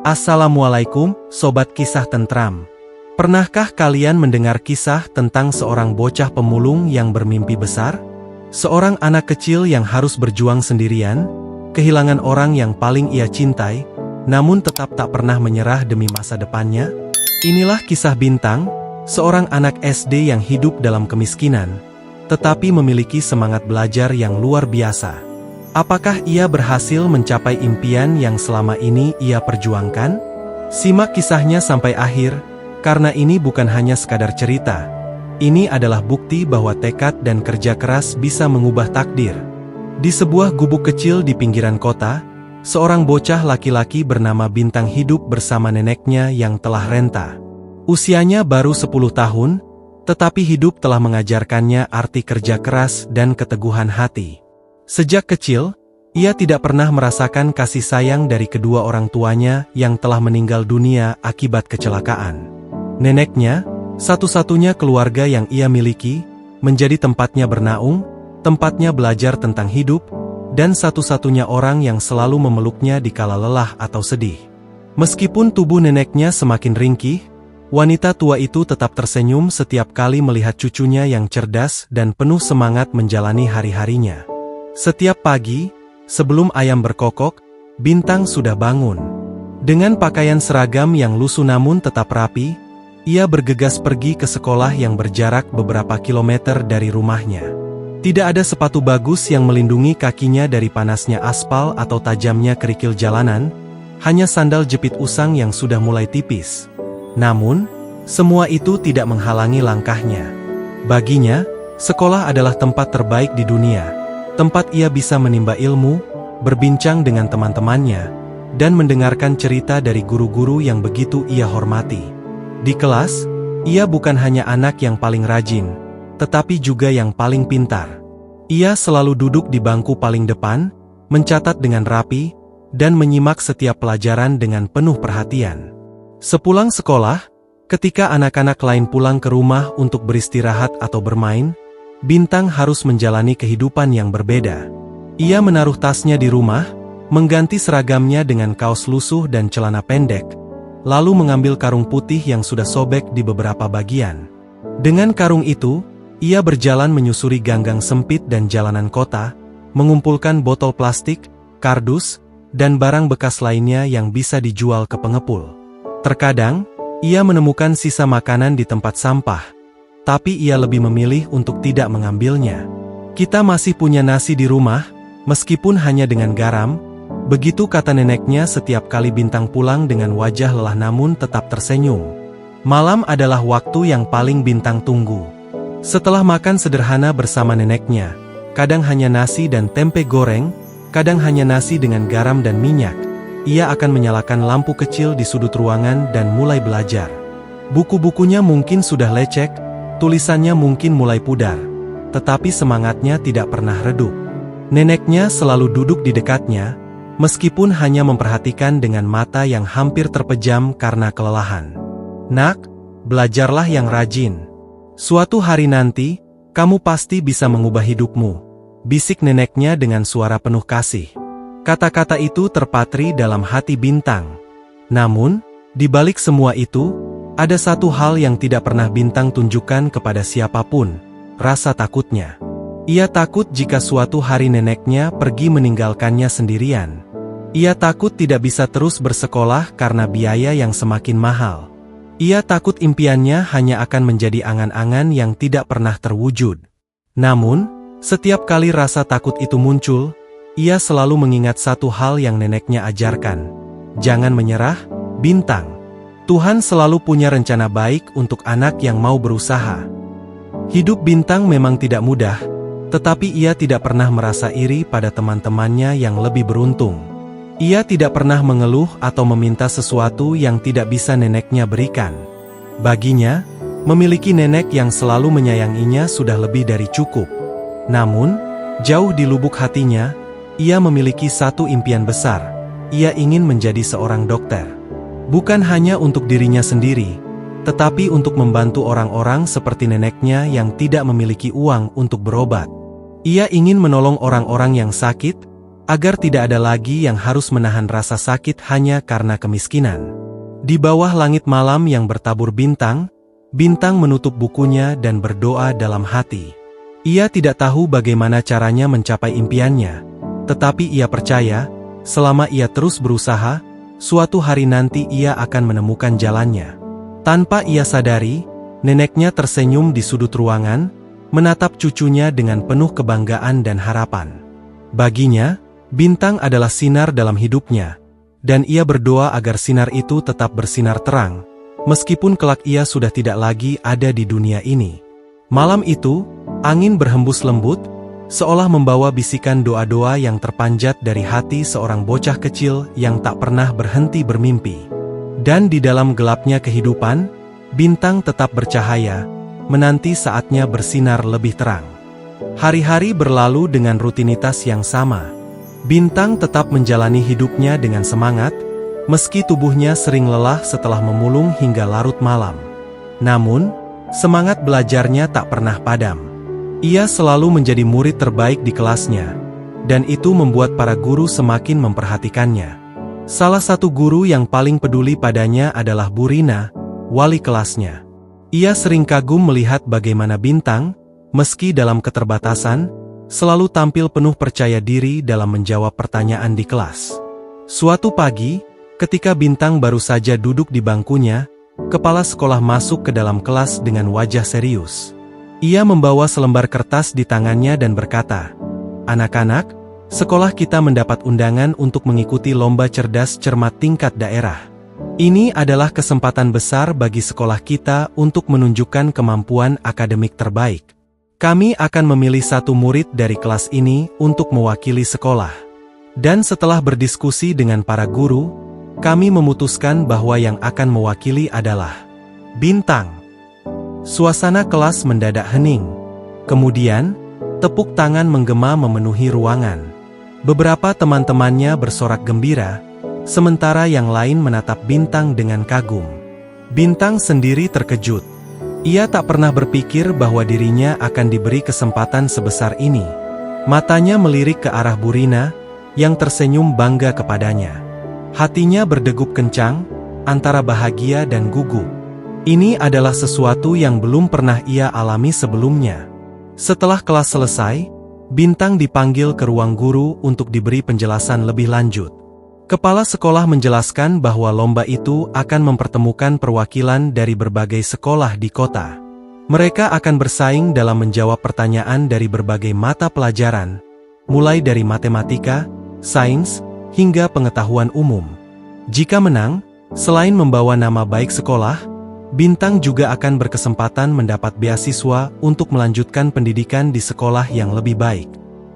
Assalamualaikum, Sobat Kisah Tentram. Pernahkah kalian mendengar kisah tentang seorang bocah pemulung yang bermimpi besar? Seorang anak kecil yang harus berjuang sendirian, kehilangan orang yang paling ia cintai, namun tetap tak pernah menyerah demi masa depannya? Inilah kisah Bintang, seorang anak SD yang hidup dalam kemiskinan, tetapi memiliki semangat belajar yang luar biasa. Apakah ia berhasil mencapai impian yang selama ini ia perjuangkan? Simak kisahnya sampai akhir, karena ini bukan hanya sekadar cerita. Ini adalah bukti bahwa tekad dan kerja keras bisa mengubah takdir. Di sebuah gubuk kecil di pinggiran kota, seorang bocah laki-laki bernama Bintang hidup bersama neneknya yang telah renta. Usianya baru 10 tahun, tetapi hidup telah mengajarkannya arti kerja keras dan keteguhan hati. Sejak kecil, ia tidak pernah merasakan kasih sayang dari kedua orang tuanya yang telah meninggal dunia akibat kecelakaan. Neneknya, satu-satunya keluarga yang ia miliki, menjadi tempatnya bernaung, tempatnya belajar tentang hidup, dan satu-satunya orang yang selalu memeluknya di kala lelah atau sedih. Meskipun tubuh neneknya semakin ringkih, wanita tua itu tetap tersenyum setiap kali melihat cucunya yang cerdas dan penuh semangat menjalani hari-harinya. Setiap pagi, sebelum ayam berkokok, Bintang sudah bangun. Dengan pakaian seragam yang lusuh namun tetap rapi, ia bergegas pergi ke sekolah yang berjarak beberapa kilometer dari rumahnya. Tidak ada sepatu bagus yang melindungi kakinya dari panasnya aspal atau tajamnya kerikil jalanan, hanya sandal jepit usang yang sudah mulai tipis. Namun, semua itu tidak menghalangi langkahnya. Baginya, sekolah adalah tempat terbaik di dunia. Tempat ia bisa menimba ilmu, berbincang dengan teman-temannya, dan mendengarkan cerita dari guru-guru yang begitu ia hormati. Di kelas, ia bukan hanya anak yang paling rajin, tetapi juga yang paling pintar. Ia selalu duduk di bangku paling depan, mencatat dengan rapi, dan menyimak setiap pelajaran dengan penuh perhatian. Sepulang sekolah, ketika anak-anak lain pulang ke rumah untuk beristirahat atau bermain, Bintang harus menjalani kehidupan yang berbeda. Ia menaruh tasnya di rumah, mengganti seragamnya dengan kaos lusuh dan celana pendek, lalu mengambil karung putih yang sudah sobek di beberapa bagian. Dengan karung itu, ia berjalan menyusuri ganggang sempit dan jalanan kota, mengumpulkan botol plastik, kardus, dan barang bekas lainnya yang bisa dijual ke pengepul. Terkadang, ia menemukan sisa makanan di tempat sampah, tapi ia lebih memilih untuk tidak mengambilnya. "Kita masih punya nasi di rumah, meskipun hanya dengan garam," begitu kata neneknya setiap kali Bintang pulang dengan wajah lelah namun tetap tersenyum. Malam adalah waktu yang paling Bintang tunggu. Setelah makan sederhana bersama neneknya, kadang hanya nasi dan tempe goreng, kadang hanya nasi dengan garam dan minyak, ia akan menyalakan lampu kecil di sudut ruangan dan mulai belajar. Buku-bukunya mungkin sudah lecek, tulisannya mungkin mulai pudar, tetapi semangatnya tidak pernah redup. Neneknya selalu duduk di dekatnya, meskipun hanya memperhatikan dengan mata yang hampir terpejam karena kelelahan. "Nak, belajarlah yang rajin. Suatu hari nanti, kamu pasti bisa mengubah hidupmu," bisik neneknya dengan suara penuh kasih. Kata-kata itu terpatri dalam hati Bintang. Namun, di balik semua itu, ada satu hal yang tidak pernah Bintang tunjukkan kepada siapapun, rasa takutnya. Ia takut jika suatu hari neneknya pergi meninggalkannya sendirian. Ia takut tidak bisa terus bersekolah karena biaya yang semakin mahal. Ia takut impiannya hanya akan menjadi angan-angan yang tidak pernah terwujud. Namun, setiap kali rasa takut itu muncul, ia selalu mengingat satu hal yang neneknya ajarkan. "Jangan menyerah, Bintang. Tuhan selalu punya rencana baik untuk anak yang mau berusaha." Hidup Bintang memang tidak mudah, tetapi ia tidak pernah merasa iri pada teman-temannya yang lebih beruntung. Ia tidak pernah mengeluh atau meminta sesuatu yang tidak bisa neneknya berikan. Baginya, memiliki nenek yang selalu menyayanginya sudah lebih dari cukup. Namun, jauh di lubuk hatinya, ia memiliki satu impian besar. Ia ingin menjadi seorang dokter. Bukan hanya untuk dirinya sendiri, tetapi untuk membantu orang-orang seperti neneknya yang tidak memiliki uang untuk berobat. Ia ingin menolong orang-orang yang sakit, agar tidak ada lagi yang harus menahan rasa sakit hanya karena kemiskinan. Di bawah langit malam yang bertabur bintang, Bintang menutup bukunya dan berdoa dalam hati. Ia tidak tahu bagaimana caranya mencapai impiannya, tetapi ia percaya, selama ia terus berusaha, suatu hari nanti ia akan menemukan jalannya. Tanpa ia sadari, neneknya tersenyum di sudut ruangan, menatap cucunya dengan penuh kebanggaan dan harapan. Baginya, Bintang adalah sinar dalam hidupnya, dan ia berdoa agar sinar itu tetap bersinar terang, meskipun kelak ia sudah tidak lagi ada di dunia ini. Malam itu, angin berhembus lembut, seolah membawa bisikan doa-doa yang terpanjat dari hati seorang bocah kecil yang tak pernah berhenti bermimpi. Dan di dalam gelapnya kehidupan, Bintang tetap bercahaya, menanti saatnya bersinar lebih terang. Hari-hari berlalu dengan rutinitas yang sama. Bintang tetap menjalani hidupnya dengan semangat, meski tubuhnya sering lelah setelah memulung hingga larut malam. Namun, semangat belajarnya tak pernah padam. Ia selalu menjadi murid terbaik di kelasnya, dan itu membuat para guru semakin memperhatikannya. Salah satu guru yang paling peduli padanya adalah Bu Rina, wali kelasnya. Ia sering kagum melihat bagaimana Bintang, meski dalam keterbatasan, selalu tampil penuh percaya diri dalam menjawab pertanyaan di kelas. Suatu pagi, ketika Bintang baru saja duduk di bangkunya, kepala sekolah masuk ke dalam kelas dengan wajah serius. Ia membawa selembar kertas di tangannya dan berkata, "Anak-anak, sekolah kita mendapat undangan untuk mengikuti lomba cerdas cermat tingkat daerah. Ini adalah kesempatan besar bagi sekolah kita untuk menunjukkan kemampuan akademik terbaik. Kami akan memilih satu murid dari kelas ini untuk mewakili sekolah. Dan setelah berdiskusi dengan para guru, kami memutuskan bahwa yang akan mewakili adalah Bintang." Suasana kelas mendadak hening. Kemudian, tepuk tangan menggema memenuhi ruangan. Beberapa teman-temannya bersorak gembira, sementara yang lain menatap Bintang dengan kagum. Bintang sendiri terkejut. Ia tak pernah berpikir bahwa dirinya akan diberi kesempatan sebesar ini. Matanya melirik ke arah Bu Rina, yang tersenyum bangga kepadanya. Hatinya berdegup kencang, antara bahagia dan gugup. Ini adalah sesuatu yang belum pernah ia alami sebelumnya. Setelah kelas selesai, Bintang dipanggil ke ruang guru untuk diberi penjelasan lebih lanjut. Kepala sekolah menjelaskan bahwa lomba itu akan mempertemukan perwakilan dari berbagai sekolah di kota. Mereka akan bersaing dalam menjawab pertanyaan dari berbagai mata pelajaran, mulai dari matematika, sains, hingga pengetahuan umum. Jika menang, selain membawa nama baik sekolah, Bintang juga akan berkesempatan mendapat beasiswa untuk melanjutkan pendidikan di sekolah yang lebih baik.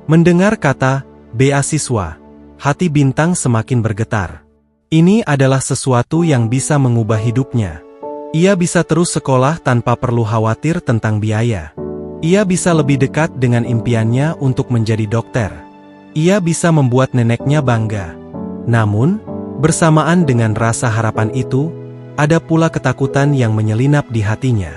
Mendengar kata beasiswa, hati Bintang semakin bergetar. Ini adalah sesuatu yang bisa mengubah hidupnya. Ia bisa terus sekolah tanpa perlu khawatir tentang biaya. Ia bisa lebih dekat dengan impiannya untuk menjadi dokter. Ia bisa membuat neneknya bangga. Namun, bersamaan dengan rasa harapan itu, ada pula ketakutan yang menyelinap di hatinya.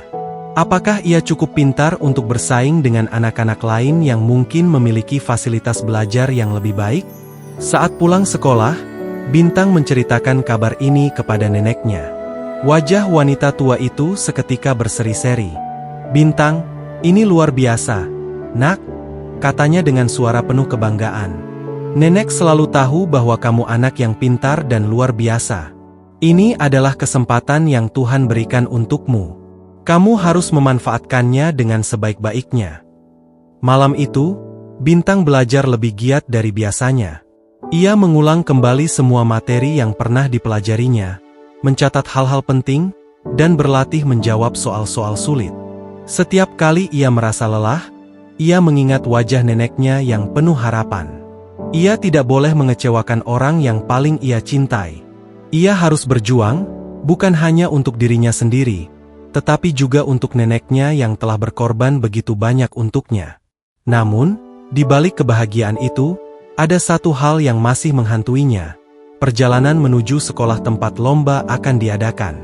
Apakah ia cukup pintar untuk bersaing dengan anak-anak lain yang mungkin memiliki fasilitas belajar yang lebih baik? Saat pulang sekolah, Bintang menceritakan kabar ini kepada neneknya. Wajah wanita tua itu seketika berseri-seri. "Bintang, ini luar biasa, Nak," katanya dengan suara penuh kebanggaan. "Nenek selalu tahu bahwa kamu anak yang pintar dan luar biasa. Ini adalah kesempatan yang Tuhan berikan untukmu. Kamu harus memanfaatkannya dengan sebaik-baiknya." Malam itu, Bintang belajar lebih giat dari biasanya. Ia mengulang kembali semua materi yang pernah dipelajarinya, mencatat hal-hal penting, dan berlatih menjawab soal-soal sulit. Setiap kali ia merasa lelah, ia mengingat wajah neneknya yang penuh harapan. Ia tidak boleh mengecewakan orang yang paling ia cintai. Ia harus berjuang, bukan hanya untuk dirinya sendiri, tetapi juga untuk neneknya yang telah berkorban begitu banyak untuknya. Namun, di balik kebahagiaan itu, ada satu hal yang masih menghantuinya. Perjalanan menuju sekolah tempat lomba akan diadakan.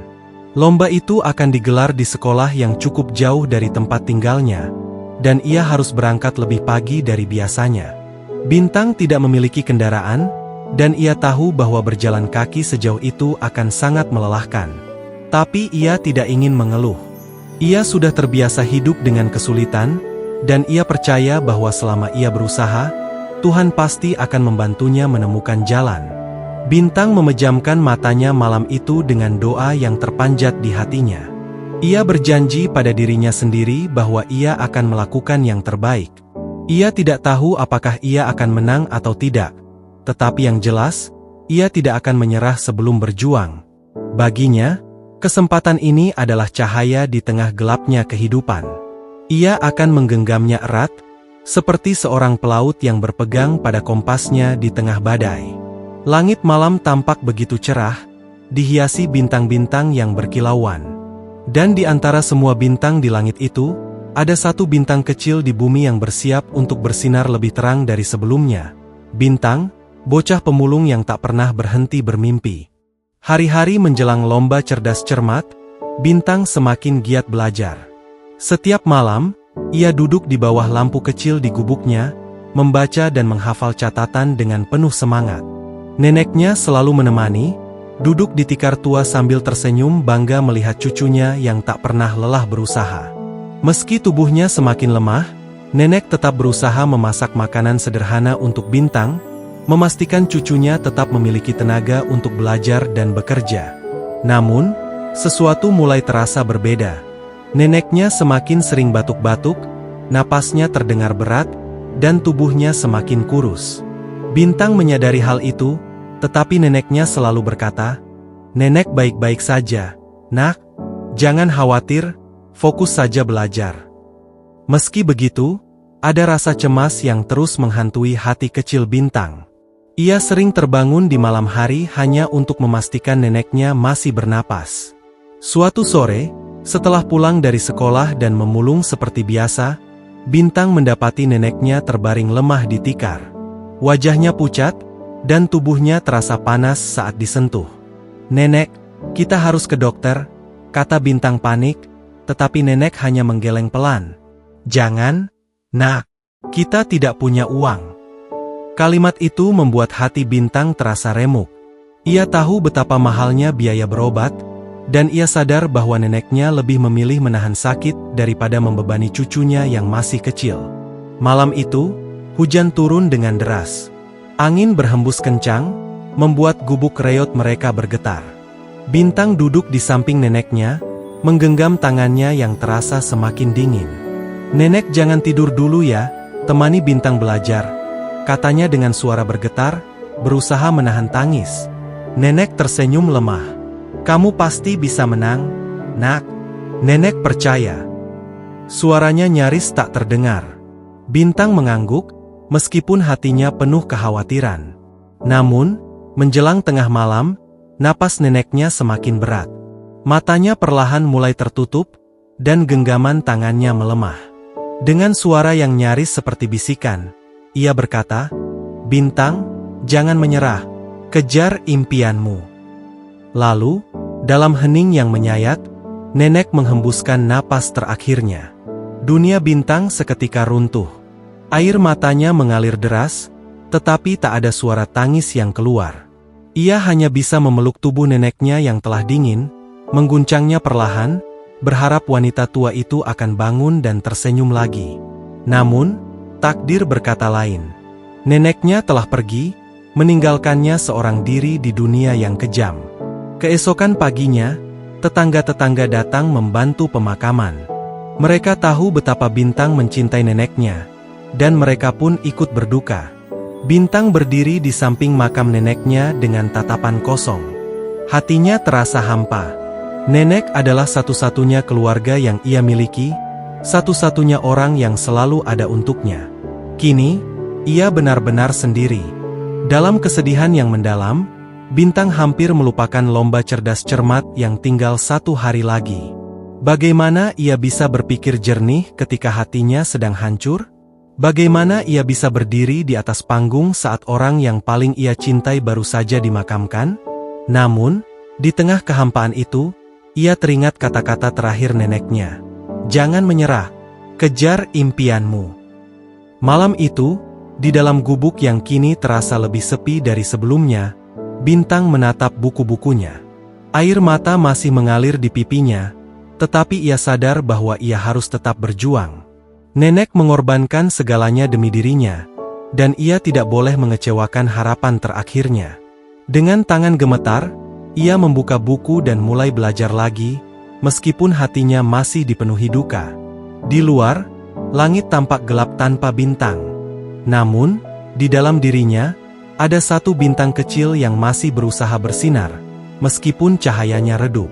Lomba itu akan digelar di sekolah yang cukup jauh dari tempat tinggalnya, dan ia harus berangkat lebih pagi dari biasanya. Bintang tidak memiliki kendaraan, dan ia tahu bahwa berjalan kaki sejauh itu akan sangat melelahkan. Tapi ia tidak ingin mengeluh. Ia sudah terbiasa hidup dengan kesulitan, dan ia percaya bahwa selama ia berusaha, Tuhan pasti akan membantunya menemukan jalan. Bintang memejamkan matanya malam itu dengan doa yang terpanjat di hatinya. Ia berjanji pada dirinya sendiri bahwa ia akan melakukan yang terbaik. Ia tidak tahu apakah ia akan menang atau tidak. Tetapi yang jelas, ia tidak akan menyerah sebelum berjuang. Baginya, kesempatan ini adalah cahaya di tengah gelapnya kehidupan. Ia akan menggenggamnya erat, seperti seorang pelaut yang berpegang pada kompasnya di tengah badai. Langit malam tampak begitu cerah, dihiasi bintang-bintang yang berkilauan. Dan di antara semua bintang di langit itu, ada satu bintang kecil di bumi yang bersiap untuk bersinar lebih terang dari sebelumnya. Bintang, bocah pemulung yang tak pernah berhenti bermimpi. Hari-hari menjelang lomba cerdas cermat, Bintang semakin giat belajar. Setiap malam, ia duduk di bawah lampu kecil di gubuknya, membaca dan menghafal catatan dengan penuh semangat. Neneknya selalu menemani, duduk di tikar tua sambil tersenyum bangga melihat cucunya yang tak pernah lelah berusaha. Meski tubuhnya semakin lemah, nenek tetap berusaha memasak makanan sederhana untuk Bintang, memastikan cucunya tetap memiliki tenaga untuk belajar dan bekerja. Namun, sesuatu mulai terasa berbeda. Neneknya semakin sering batuk-batuk, napasnya terdengar berat, dan tubuhnya semakin kurus. Bintang menyadari hal itu, tetapi neneknya selalu berkata, "Nenek baik-baik saja, nak. Jangan khawatir, fokus saja belajar." Meski begitu, ada rasa cemas yang terus menghantui hati kecil Bintang. Ia sering terbangun di malam hari hanya untuk memastikan neneknya masih bernapas. Suatu sore, setelah pulang dari sekolah dan memulung seperti biasa, Bintang mendapati neneknya terbaring lemah di tikar. Wajahnya pucat, dan tubuhnya terasa panas saat disentuh. "Nenek, kita harus ke dokter," kata Bintang panik, tetapi nenek hanya menggeleng pelan. "Jangan, nak, kita tidak punya uang." Kalimat itu membuat hati Bintang terasa remuk. Ia tahu betapa mahalnya biaya berobat, dan ia sadar bahwa neneknya lebih memilih menahan sakit daripada membebani cucunya yang masih kecil. Malam itu, hujan turun dengan deras. Angin berhembus kencang, membuat gubuk reot mereka bergetar. Bintang duduk di samping neneknya, menggenggam tangannya yang terasa semakin dingin. "Nenek jangan tidur dulu ya, temani Bintang belajar," katanya dengan suara bergetar, berusaha menahan tangis. Nenek tersenyum lemah. "Kamu pasti bisa menang, nak. Nenek percaya." Suaranya nyaris tak terdengar. Bintang mengangguk, meskipun hatinya penuh kekhawatiran. Namun, menjelang tengah malam, napas neneknya semakin berat. Matanya perlahan mulai tertutup, dan genggaman tangannya melemah. Dengan suara yang nyaris seperti bisikan, ia berkata, "Bintang, jangan menyerah, kejar impianmu." Lalu, dalam hening yang menyayat, nenek menghembuskan napas terakhirnya. Dunia Bintang seketika runtuh. Air matanya mengalir deras, tetapi tak ada suara tangis yang keluar. Ia hanya bisa memeluk tubuh neneknya yang telah dingin, mengguncangnya perlahan, berharap wanita tua itu akan bangun dan tersenyum lagi. Namun, takdir berkata lain. Neneknya telah pergi, meninggalkannya seorang diri di dunia yang kejam. Keesokan paginya, tetangga-tetangga datang membantu pemakaman. Mereka tahu betapa Bintang mencintai neneknya, dan mereka pun ikut berduka. Bintang berdiri di samping makam neneknya dengan tatapan kosong. Hatinya terasa hampa. Nenek adalah satu-satunya keluarga yang ia miliki, satu-satunya orang yang selalu ada untuknya. Kini, ia benar-benar sendiri. Dalam kesedihan yang mendalam, Bintang hampir melupakan lomba cerdas cermat yang tinggal 1 hari lagi. Bagaimana ia bisa berpikir jernih ketika hatinya sedang hancur? Bagaimana ia bisa berdiri di atas panggung saat orang yang paling ia cintai baru saja dimakamkan? Namun, di tengah kehampaan itu, ia teringat kata-kata terakhir neneknya. "Jangan menyerah, kejar impianmu." Malam itu, Di dalam gubuk yang kini terasa lebih sepi dari sebelumnya, Bintang menatap buku-bukunya. Air mata masih mengalir di pipinya, tetapi ia sadar bahwa ia harus tetap berjuang. Nenek mengorbankan segalanya demi dirinya, dan ia tidak boleh mengecewakan harapan terakhirnya. Dengan tangan gemetar, ia membuka buku dan mulai belajar lagi, meskipun hatinya masih dipenuhi duka. Di luar, langit tampak gelap tanpa bintang. Namun, di dalam dirinya, ada satu bintang kecil yang masih berusaha bersinar, meskipun cahayanya redup.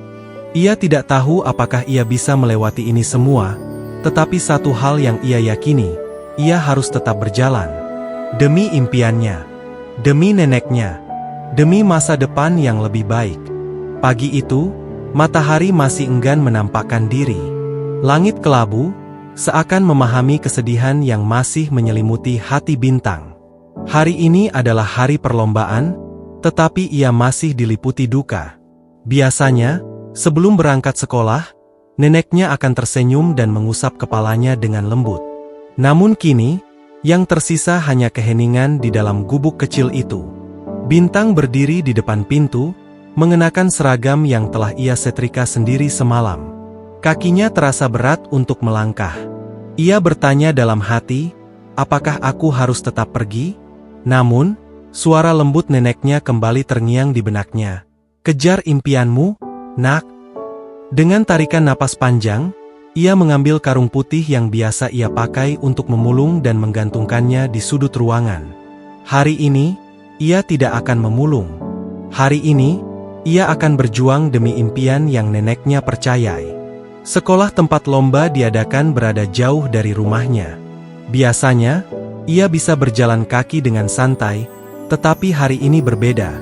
Ia tidak tahu apakah ia bisa melewati ini semua, tetapi satu hal yang ia yakini, ia harus tetap berjalan. Demi impiannya, demi neneknya, demi masa depan yang lebih baik. Pagi itu, matahari masih enggan menampakkan diri. Langit kelabu, seakan memahami kesedihan yang masih menyelimuti hati Bintang. Hari ini adalah hari perlombaan, tetapi ia masih diliputi duka. Biasanya, sebelum berangkat sekolah, neneknya akan tersenyum dan mengusap kepalanya dengan lembut. Namun kini, yang tersisa hanya keheningan di dalam gubuk kecil itu. Bintang berdiri di depan pintu, mengenakan seragam yang telah ia setrika sendiri semalam. Kakinya terasa berat untuk melangkah. Ia bertanya dalam hati, apakah aku harus tetap pergi? Namun, suara lembut neneknya kembali terngiang di benaknya. Kejar impianmu, nak. Dengan tarikan napas panjang, ia mengambil karung putih yang biasa ia pakai untuk memulung dan menggantungkannya di sudut ruangan. Hari ini, ia tidak akan memulung. Hari ini, ia akan berjuang demi impian yang neneknya percayai. Sekolah tempat lomba diadakan berada jauh dari rumahnya. Biasanya, ia bisa berjalan kaki dengan santai, tetapi hari ini berbeda.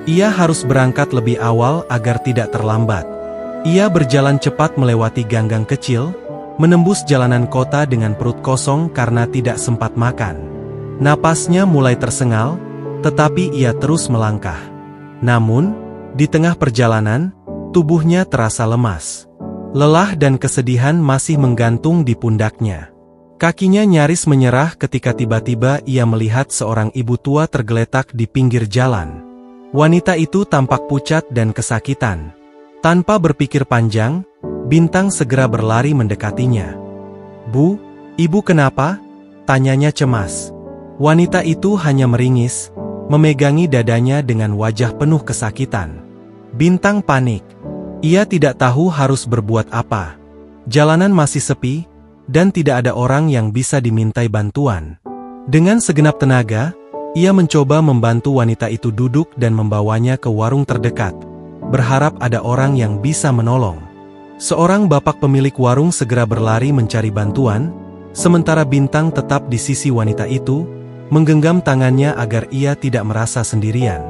Ia harus berangkat lebih awal agar tidak terlambat. Ia berjalan cepat melewati gang-gang kecil, menembus jalanan kota dengan perut kosong karena tidak sempat makan. Napasnya mulai tersengal, tetapi ia terus melangkah. Namun, di tengah perjalanan, tubuhnya terasa lemas. Lelah dan kesedihan masih menggantung di pundaknya. Kakinya nyaris menyerah ketika tiba-tiba ia melihat seorang ibu tua tergeletak di pinggir jalan. Wanita itu tampak pucat dan kesakitan. Tanpa berpikir panjang, Bintang segera berlari mendekatinya. "Bu, ibu kenapa?" tanyanya cemas. Wanita itu hanya meringis, memegangi dadanya dengan wajah penuh kesakitan. Bintang panik. Ia tidak tahu harus berbuat apa. Jalanan masih sepi, dan tidak ada orang yang bisa dimintai bantuan. Dengan segenap tenaga, ia mencoba membantu wanita itu duduk dan membawanya ke warung terdekat, berharap ada orang yang bisa menolong. Seorang bapak pemilik warung segera berlari mencari bantuan, sementara Bintang tetap di sisi wanita itu, menggenggam tangannya agar ia tidak merasa sendirian.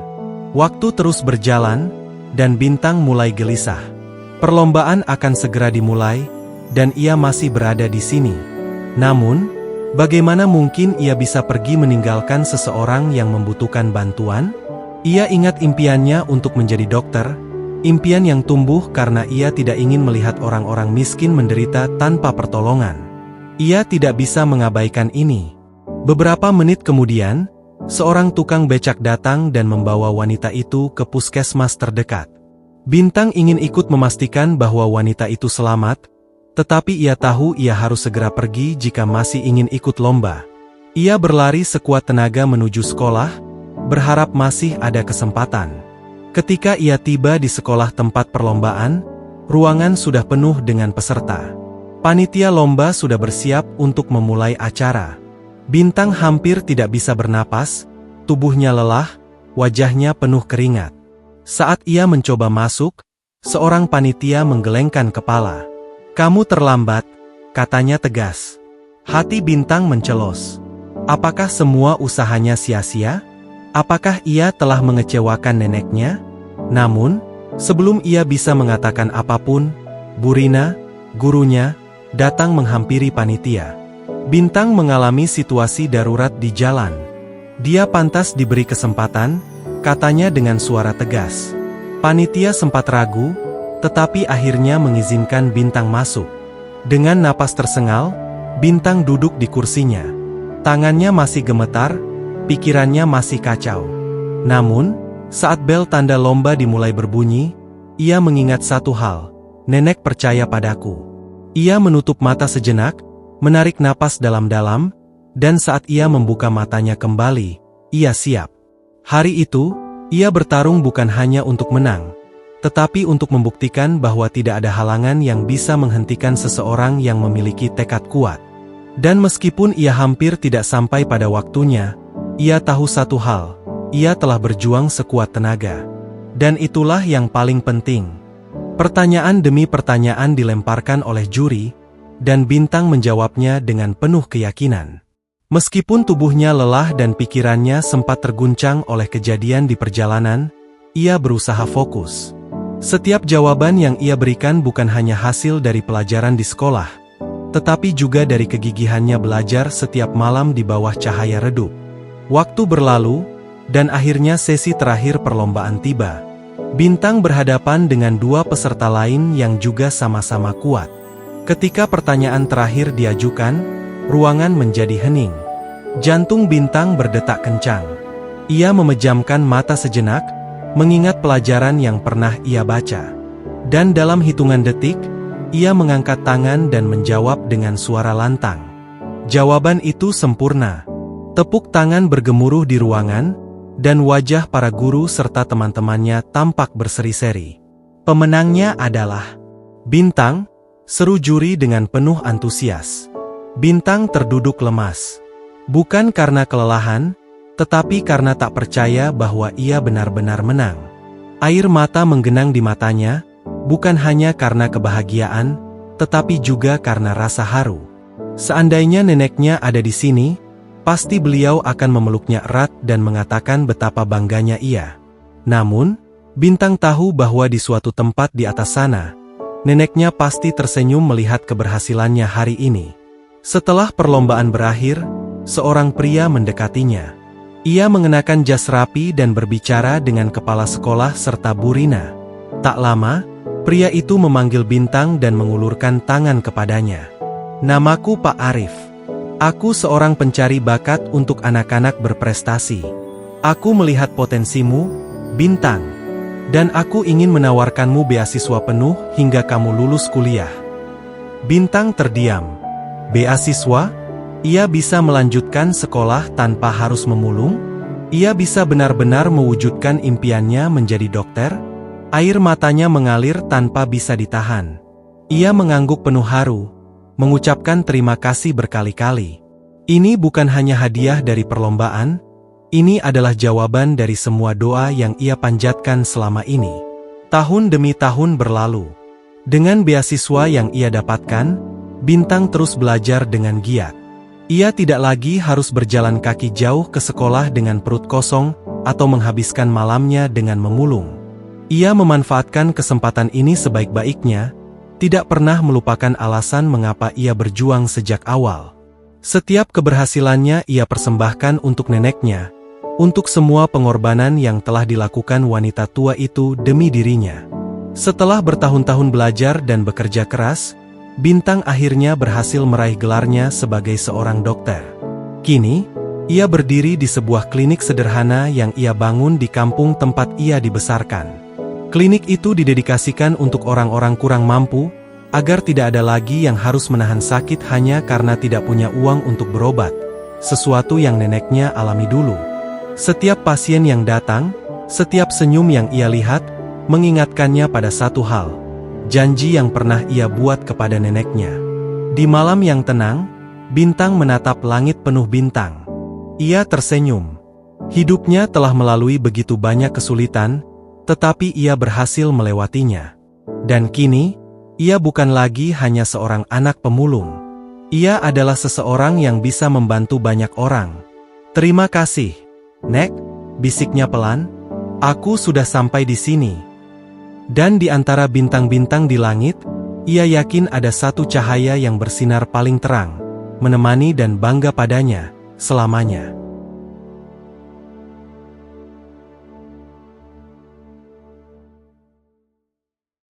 Waktu terus berjalan, dan Bintang mulai gelisah. Perlombaan akan segera dimulai, dan ia masih berada di sini. Namun, bagaimana mungkin ia bisa pergi meninggalkan seseorang yang membutuhkan bantuan? Ia ingat impiannya untuk menjadi dokter, impian yang tumbuh karena ia tidak ingin melihat orang-orang miskin menderita tanpa pertolongan. Ia tidak bisa mengabaikan ini. Beberapa menit kemudian, seorang tukang becak datang dan membawa wanita itu ke puskesmas terdekat. Bintang ingin ikut memastikan bahwa wanita itu selamat, tetapi ia tahu ia harus segera pergi jika masih ingin ikut lomba. Ia berlari sekuat tenaga menuju sekolah, berharap masih ada kesempatan. Ketika ia tiba di sekolah tempat perlombaan, ruangan sudah penuh dengan peserta. Panitia lomba sudah bersiap untuk memulai acara. Bintang hampir tidak bisa bernapas, tubuhnya lelah, wajahnya penuh keringat. Saat ia mencoba masuk, seorang panitia menggelengkan kepala. "Kamu terlambat," katanya tegas. Hati Bintang mencelos. Apakah semua usahanya sia-sia? Apakah ia telah mengecewakan neneknya? Namun, sebelum ia bisa mengatakan apapun, Bu Rina, gurunya, datang menghampiri panitia. Bintang mengalami situasi darurat di jalan. Dia pantas diberi kesempatan, katanya dengan suara tegas. Panitia sempat ragu, tetapi akhirnya mengizinkan Bintang masuk. Dengan napas tersengal, Bintang duduk di kursinya. Tangannya masih gemetar, pikirannya masih kacau. Namun, saat bel tanda lomba dimulai berbunyi, ia mengingat satu hal, nenek percaya padaku. Ia menutup mata sejenak, menarik napas dalam-dalam, dan saat ia membuka matanya kembali, ia siap. Hari itu, ia bertarung bukan hanya untuk menang, tetapi untuk membuktikan bahwa tidak ada halangan yang bisa menghentikan seseorang yang memiliki tekad kuat. Dan meskipun ia hampir tidak sampai pada waktunya, ia tahu satu hal, ia telah berjuang sekuat tenaga. Dan itulah yang paling penting. Pertanyaan demi pertanyaan dilemparkan oleh juri, dan Bintang menjawabnya dengan penuh keyakinan. Meskipun tubuhnya lelah dan pikirannya sempat terguncang oleh kejadian di perjalanan, ia berusaha fokus. Setiap jawaban yang ia berikan bukan hanya hasil dari pelajaran di sekolah, tetapi juga dari kegigihannya belajar setiap malam di bawah cahaya redup. Waktu berlalu, dan akhirnya sesi terakhir perlombaan tiba. Bintang berhadapan dengan dua peserta lain yang juga sama-sama kuat. Ketika pertanyaan terakhir diajukan, ruangan menjadi hening. Jantung Bintang berdetak kencang. Ia memejamkan mata sejenak, mengingat pelajaran yang pernah ia baca. Dan dalam hitungan detik, ia mengangkat tangan dan menjawab dengan suara lantang. Jawaban itu sempurna. Tepuk tangan bergemuruh di ruangan, dan wajah para guru serta teman-temannya tampak berseri-seri. Pemenangnya adalah Bintang, seru juri dengan penuh antusias. Bintang terduduk lemas. Bukan karena kelelahan, tetapi karena tak percaya bahwa ia benar-benar menang. Air mata menggenang di matanya, bukan hanya karena kebahagiaan, tetapi juga karena rasa haru. Seandainya neneknya ada di sini, pasti beliau akan memeluknya erat dan mengatakan betapa bangganya ia. Namun, Bintang tahu bahwa di suatu tempat di atas sana, neneknya pasti tersenyum melihat keberhasilannya hari ini. Setelah perlombaan berakhir, seorang pria mendekatinya. Ia mengenakan jas rapi dan berbicara dengan kepala sekolah serta Bu Rina. Tak lama, pria itu memanggil Bintang dan mengulurkan tangan kepadanya. "Namaku Pak Arif. Aku seorang pencari bakat untuk anak-anak berprestasi. Aku melihat potensimu, Bintang. Dan aku ingin menawarkanmu beasiswa penuh hingga kamu lulus kuliah." Bintang terdiam. Beasiswa? Ia bisa melanjutkan sekolah tanpa harus memulung? Ia bisa benar-benar mewujudkan impiannya menjadi dokter? Air matanya mengalir tanpa bisa ditahan. Ia mengangguk penuh haru, mengucapkan terima kasih berkali-kali. Ini bukan hanya hadiah dari perlombaan, ini adalah jawaban dari semua doa yang ia panjatkan selama ini. Tahun demi tahun berlalu. Dengan beasiswa yang ia dapatkan, Bintang terus belajar dengan giat. Ia tidak lagi harus berjalan kaki jauh ke sekolah dengan perut kosong, atau menghabiskan malamnya dengan memulung. Ia memanfaatkan kesempatan ini sebaik-baiknya, tidak pernah melupakan alasan mengapa ia berjuang sejak awal. Setiap keberhasilannya ia persembahkan untuk neneknya, untuk semua pengorbanan yang telah dilakukan wanita tua itu demi dirinya. Setelah bertahun-tahun belajar dan bekerja keras, Bintang akhirnya berhasil meraih gelarnya sebagai seorang dokter. Kini, ia berdiri di sebuah klinik sederhana yang ia bangun di kampung tempat ia dibesarkan. Klinik itu didedikasikan untuk orang-orang kurang mampu, agar tidak ada lagi yang harus menahan sakit hanya karena tidak punya uang untuk berobat, sesuatu yang neneknya alami dulu. Setiap pasien yang datang, setiap senyum yang ia lihat, mengingatkannya pada satu hal, janji yang pernah ia buat kepada neneknya. Di malam yang tenang, Bintang menatap langit penuh bintang. Ia tersenyum. Hidupnya telah melalui begitu banyak kesulitan, tetapi ia berhasil melewatinya. Dan kini, ia bukan lagi hanya seorang anak pemulung. Ia adalah seseorang yang bisa membantu banyak orang. "Terima kasih, Nek," bisiknya pelan. "Aku sudah sampai di sini." Dan di antara bintang-bintang di langit, ia yakin ada satu cahaya yang bersinar paling terang, menemani dan bangga padanya selamanya.